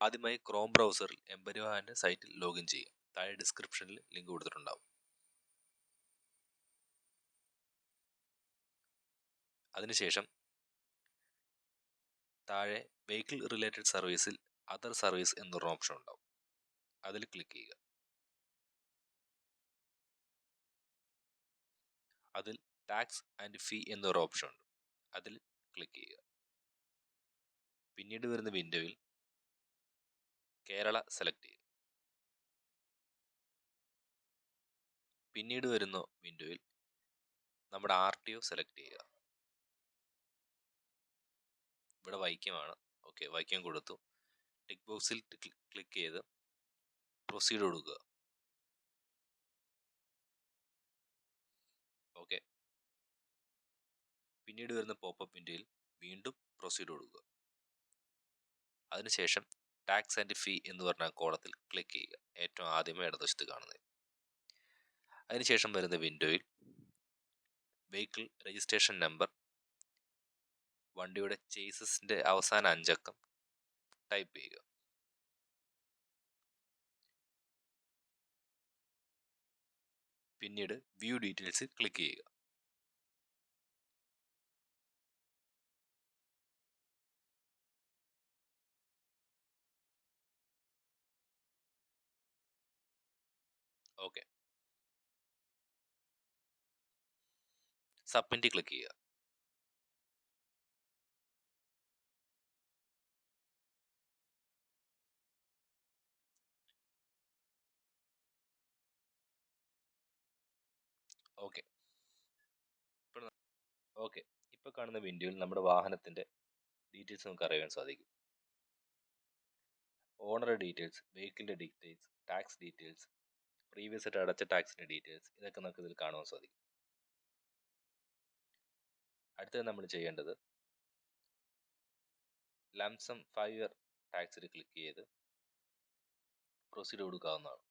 ആദ്യമായി ക്രോം ബ്രൗസറിൽ എംപരിവാഹൻ്റെ സൈറ്റിൽ ലോഗിൻ ചെയ്യുക. താഴെ ഡിസ്ക്രിപ്ഷനിൽ ലിങ്ക് കൊടുത്തിട്ടുണ്ടാവും. അതിനുശേഷം താഴെ വെഹിക്കിൾ റിലേറ്റഡ് സർവീസിൽ അതർ സർവീസ് എന്നൊരു ഓപ്ഷൻ ഉണ്ടാവും. അതിൽ ക്ലിക്ക് ചെയ്യുക. അതിൽ ടാക്സ് ആൻഡ് ഫീ എന്നൊരു ഓപ്ഷൻ ഉണ്ട്. അതിൽ ക്ലിക്ക് ചെയ്യുക. പിന്നീട് വരുന്ന വിൻഡോയിൽ കേരള സെലക്ട് ചെയ്യുക. പിന്നീട് വരുന്ന വിൻഡോയിൽ നമ്മുടെ RTO സെലക്ട് ചെയ്യുക. ഇവിടെ വൈക്കമാണ്. ഓക്കെ, വൈക്കം കൊടുത്തു. ടിക്ക് ബോക്സിൽ ക്ലിക്ക് ചെയ്ത് പ്രൊസീഡ് കൊടുക്കുക. ഓക്കെ, പിന്നീട് വരുന്ന പോപ്പപ്പ് വിൻഡോയിൽ വീണ്ടും പ്രൊസീഡ് കൊടുക്കുക. അതിനുശേഷം ടാക്സ് ആൻഡ് ഫീ എന്ന് പറഞ്ഞ കോളത്തിൽ ക്ലിക്ക് ചെയ്യുക. ഏറ്റവും ആദ്യമേ ഇടതുവശത്ത് കാണുന്നത്. അതിനുശേഷം വരുന്ന വിൻഡോയിൽ വെഹിക്കിൾ രജിസ്ട്രേഷൻ നമ്പർ, വണ്ടിയുടെ ചേസസിൻ്റെ അവസാന 5 അക്കം ടൈപ്പ് ചെയ്യുക. പിന്നീട് വ്യൂ ഡീറ്റെയിൽസ് ക്ലിക്ക് ചെയ്യുക. ഓക്കെ, സബ്മിറ്റ് ക്ലിക്ക് ചെയ്യുക. ഓക്കെ, ഇപ്പോൾ കാണുന്ന വിൻഡോയിൽ നമ്മുടെ വാഹനത്തിൻ്റെ ഡീറ്റെയിൽസ് നമുക്ക് അറിയാൻ സാധിക്കും. ഓണർ ഡീറ്റെയിൽസ്, വെഹിക്കിളിൻ്റെ ഡീറ്റെയിൽസ്, ടാക്സ് ഡീറ്റെയിൽസ്, പ്രീവിയസ് ആയിട്ട് അടച്ച ടാക്സിൻ്റെ ഡീറ്റെയിൽസ്, ഇതൊക്കെ നമുക്ക് ഇതിൽ കാണുവാൻ സാധിക്കും. അടുത്തത് നമ്മൾ ചെയ്യേണ്ടത് ലംസം 5 ഇയർ ടാക്സിൽ ക്ലിക്ക് ചെയ്ത് പ്രൊസീഡ് കൊടുക്കാവുന്നതാണ്.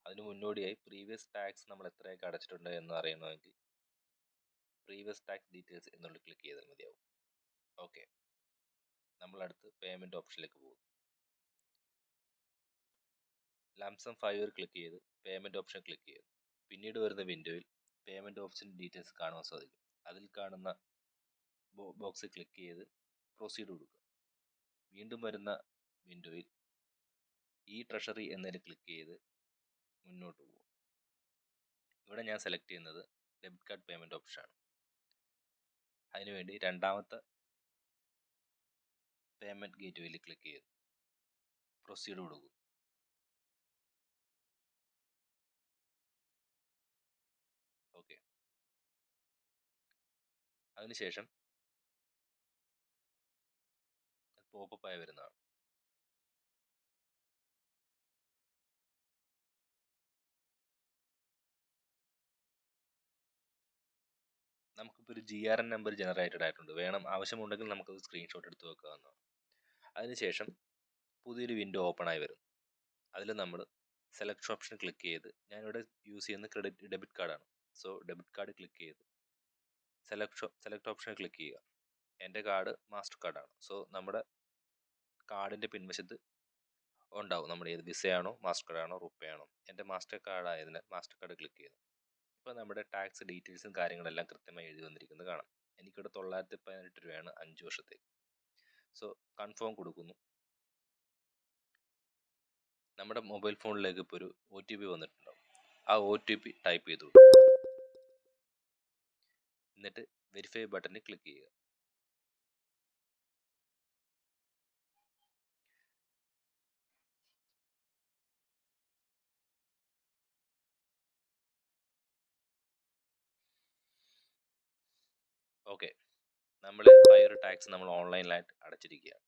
അതിന് മുന്നോടിയായി പ്രീവിയസ് ടാക്സ് നമ്മൾ എത്രയൊക്കെ അടച്ചിട്ടുണ്ട് എന്ന് അറിയണമെങ്കിൽ പ്രീവിയസ് ടാക്സ് ഡീറ്റെയിൽസ് എന്നുള്ളത് ക്ലിക്ക് ചെയ്താൽ മതിയാവും. ഓക്കെ, നമ്മളടുത്ത് പേയ്മെൻറ്റ് ഓപ്ഷനിലേക്ക് പോകും. ലംസം 5 ഇയർ ക്ലിക്ക് ചെയ്ത് പേയ്മെൻറ്റ് ഓപ്ഷൻ ക്ലിക്ക് ചെയ്തു. പിന്നീട് വരുന്ന വിൻഡോയിൽ പേയ്മെൻറ്റ് ഓപ്ഷൻ ഡീറ്റെയിൽസ് കാണുവാൻ സാധിക്കും. അതിൽ കാണുന്ന ബോക്സ് ക്ലിക്ക് ചെയ്ത് പ്രൊസീഡ് കൊടുക്കുക. വീണ്ടും വരുന്ന വിൻഡോയിൽ ട്രഷറി എന്നതിൽ ക്ലിക്ക് ചെയ്ത് മുന്നോട്ട് പോകും. ഇവിടെ ഞാൻ സെലക്ട് ചെയ്യുന്നത് ഡെബിറ്റ് കാർഡ് പേയ്മെൻറ്റ് ഓപ്ഷനാണ്. അതിനുവേണ്ടി രണ്ടാമത്തെ പേയ്മെൻറ്റ് ഗേറ്റ്വേയിൽ ക്ലിക്ക് ചെയ്തു പ്രൊസീഡ് കൊടുക്കും. ഓക്കെ, അതിനുശേഷം പോപ്പപ്പ് ആയി വരുന്നതാണ്. നമുക്കിപ്പോൾ ഒരു GRN നമ്പർ ജനറേറ്റഡ് ആയിട്ടുണ്ട്. ആവശ്യമുണ്ടെങ്കിൽ നമുക്കത് സ്ക്രീൻഷോട്ട് എടുത്ത് വെക്കാവുന്നതാണ്. അതിനുശേഷം പുതിയൊരു വിൻഡോ ഓപ്പൺ ആയി വരും. അതിൽ നമ്മൾ സെലക്ഷൻ ഓപ്ഷൻ ക്ലിക്ക് ചെയ്ത്, ഞാനിവിടെ യൂസ് ചെയ്യുന്ന ഡെബിറ്റ് കാർഡാണ്. സോ ഡെബിറ്റ് കാർഡ് ക്ലിക്ക് ചെയ്ത് സെലക്ട് ഓപ്ഷൻ ക്ലിക്ക് ചെയ്യുക. എൻ്റെ കാർഡ് മാസ്റ്റർ കാർഡാണ്. സോ നമ്മുടെ കാർഡിൻ്റെ പിൻവശത്ത് ഉണ്ടാവും നമ്മുടെ ഏത് വിസയാണോ മാസ്റ്റർ കാർഡാണോ റുപ്പയാണോ. എൻ്റെ മാസ്റ്റർ കാർഡ് ആയതിനാൽ മാസ്റ്റർ കാർഡ് ക്ലിക്ക് ചെയ്യുന്നു. ഇപ്പോൾ നമ്മുടെ ടാക്സ് ഡീറ്റെയിൽസും കാര്യങ്ങളെല്ലാം കൃത്യമായി എഴുതി വന്നിരിക്കുന്നത് കാണാം. എനിക്കിവിടെ 918 രൂപയാണ് 5 വർഷത്തേക്ക്. സോ കൺഫേം കൊടുക്കുന്നു. നമ്മുടെ മൊബൈൽ ഫോണിലേക്ക് ഇപ്പോൾ ഒരു OTP വന്നിട്ടുണ്ടാവും. ആ OTP ടൈപ്പ് ചെയ്തു എന്നിട്ട് വെരിഫൈ ബട്ടണിൽ ക്ലിക്ക് ചെയ്യുക. ഓക്കെ, നമ്മൾ 5 ടാക്സ് നമ്മൾ ഓൺലൈനിലായിട്ട് അടച്ചിരിക്കുകയാണ്.